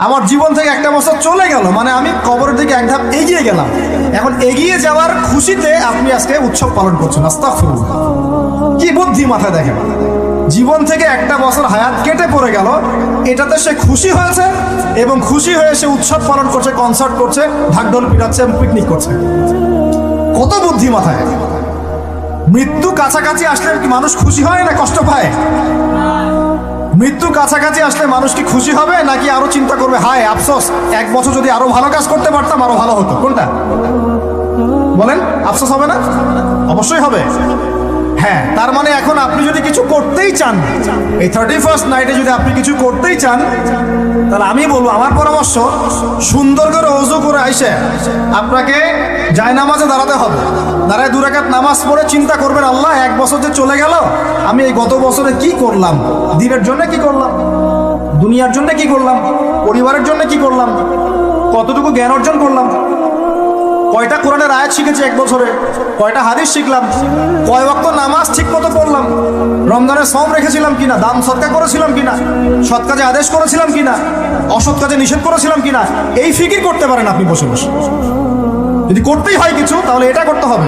আমার জীবন থেকে একটা বছর চলে গেল, মানে আমি কবরের দিকে এক ধাপ এগিয়ে গেলাম। এখন এগিয়ে যাওয়ার খুশিতে আপনি আজকে উৎসব পালন করছেন। আস্তাগফিরুল্লাহ, কি বুদ্ধি মাথায় দেখেন। জীবন থেকে একটা বছর হায়াত কেটে পড়ে গেল, এটাতে সে খুশি হয়েছে এবং খুশি হয়ে সে উৎসব পালন করছে, কনসার্ট করছে, ঢাকঢোল পিটাচ্ছে এবং পিকনিক করছে। কত বুদ্ধি মাথায়। মৃত্যু কাছাকাছি আসলে কি মানুষ খুশি হয় না কষ্ট পায়? মৃত্যু কাছাকাছি আসলে মানুষ কি খুশি হবে নাকি আরো চিন্তা করবে, হায় আফসোস, এক বছর যদি আরো ভালো কাজ করতে পারতাম আরো ভালো হতো? কোনটা বলেন? আফসোস হবে না? অবশ্যই হবে। হ্যাঁ, তার মানে এখন আপনি যদি কিছু করতেই চান, এই 31st নাইটে যদি আপনি কিছু করতেই চান, তাহলে আমি বলবো, আমার পরামর্শ, সুন্দর করে ওযু করে আইসে আপনাকে জায়নামাজে দাঁড়াতে হবে। দাঁড়ায় 2 রাকাত নামাজ পড়ে চিন্তা করবেন, আল্লাহ, এক বছর যে চলে গেল, আমি এই গত বছরে কি করলাম? দিনের জন্য কি করলাম? দুনিয়ার জন্য কি করলাম? পরিবারের জন্য কি করলাম? কতটুকু জ্ঞান অর্জন করলাম? কয়টা কোরআনের আয়াত শিখেছি এক বছরে? কয়টা হাদিস শিখলাম? কয় ওয়াক্ত নামাজ ঠিক মতো পড়লাম? রমজানের সওম রেখেছিলাম কিনা? দান সদকা করেছিলাম কিনা? সৎ কাজে আদেশ করেছিলাম কিনা? অসৎ কাজে নিষেধ করেছিলাম কিনা? এই ফিকির করতে পারেন আপনি বসে বসে। যদি করতেই হয় কিছু, তাহলে এটা করতে হবে।